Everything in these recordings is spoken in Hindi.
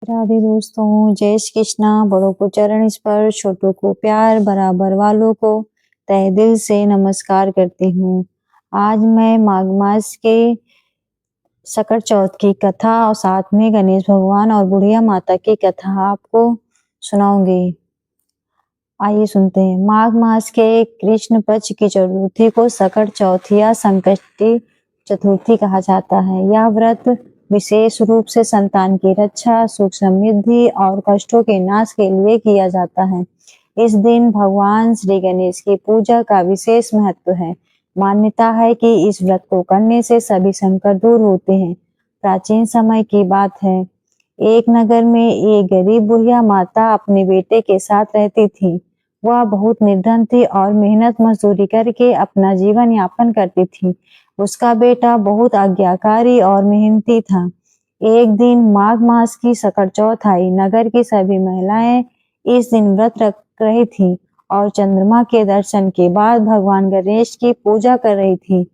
राधे दोस्तों, जय श्री कृष्णा। बड़ों को चरण स्पर्श, छोटों को प्यार, बराबर वालों को तहे दिल से नमस्कार करती हूँ। आज मैं माघ मास के सकट चौथ की कथा और साथ में गणेश भगवान और बुढ़िया माता की कथा आपको सुनाऊंगी। आइए सुनते हैं। माघ मास के कृष्ण पक्ष की चतुर्थी को सकट चौथ या संकष्टी चतुर्थी कहा जाता है। यह व्रत विशेष रूप से संतान की रक्षा, सुख समृद्धि और कष्टों के नाश के लिए किया जाता है। इस दिन भगवान श्री गणेश की पूजा का विशेष महत्व है। मान्यता है कि इस व्रत को करने से सभी संकट दूर होते हैं। प्राचीन समय की बात है। एक नगर में एक गरीब बुढ़िया माता अपने बेटे के साथ रहती थी। वह बहुत निर्धन थी और मेहनत मजदूरी करके अपना जीवन यापन करती थी। उसका बेटा बहुत आज्ञाकारी और मेहनती था। एक दिन माघ मास की सकट चौथ आई। नगर की सभी महिलाएं इस दिन व्रत रख रही थी और चंद्रमा के दर्शन के बाद भगवान गणेश की पूजा कर रही थी।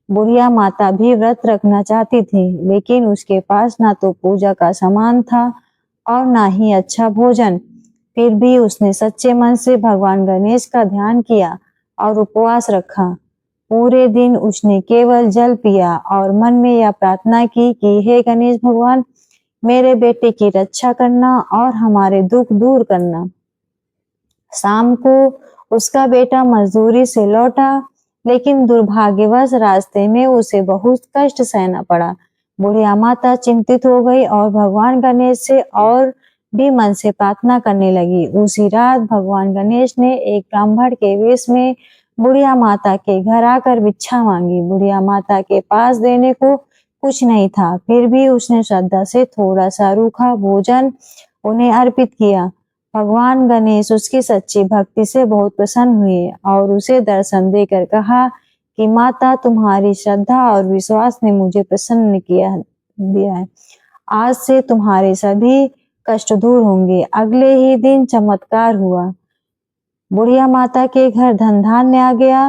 बुढ़िया माता भी व्रत रखना चाहती थी, लेकिन उसके पास ना तो पूजा का सामान था और ना ही अच्छा भोजन। फिर भी उसने सच्चे मन से भगवान गणेश का ध्यान किया और उपवास रखा। पूरे दिन उसने केवल जल पिया और मन में यह प्रार्थना की कि हे गणेश भगवान, मेरे बेटे की रक्षा करना और हमारे दुख दूर करना। शाम को उसका बेटा मजदूरी से लौटा, लेकिन दुर्भाग्यवश रास्ते में उसे बहुत कष्ट सहना पड़ा। बुढ़िया माता चिंतित हो गई और भगवान गणेश से और भी मन से प्रार्थना करने लगी। उसी रात भगवान गणेश ने एक ब्राह्मण के वेश में बुढ़िया माता के घर आकर भिक्षा मांगी। बुढ़िया माता के पास देने को कुछ नहीं था, फिर भी उसने श्रद्धा से थोड़ा सा रूखा भोजन उन्हें अर्पित किया। भगवान गणेश उसकी सच्ची भक्ति से बहुत प्रसन्न हुए और उसे दर्शन देकर कहा कि माता, तुम्हारी श्रद्धा और विश्वास ने मुझे प्रसन्न दिया है। आज से तुम्हारे सभी कष्ट दूर होंगे। अगले ही दिन चमत्कार हुआ। बुढ़िया माता के घर धन धान्य आ गया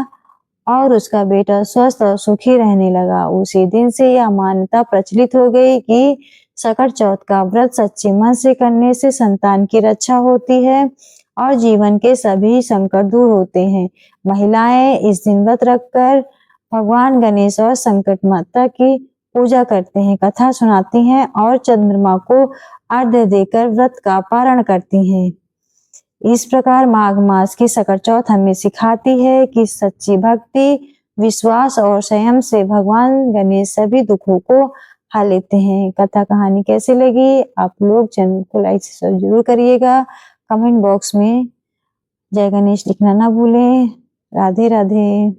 और उसका बेटा स्वस्थ और सुखी रहने लगा। उसी दिन से यह मान्यता प्रचलित हो गई कि सकट चौथ का व्रत सच्चे मन से करने से संतान की रक्षा होती है और जीवन के सभी संकट दूर होते हैं। महिलाएं इस दिन व्रत रखकर भगवान गणेश और संकट माता की पूजा करते हैं, कथा सुनाती हैं और चंद्रमा को अर्घ्य देकर व्रत का पारण करती हैं। इस प्रकार माघ मास की सकट चौथ हमें सिखाती है कि सच्ची भक्ति, विश्वास और संयम से भगवान गणेश सभी दुखों को हल लेते हैं। कथा कहानी कैसी लगी? आप लोग चैनल को लाइक से जरूर करिएगा। कमेंट बॉक्स में जय गणेश लिखना ना भूलें। राधे राधे।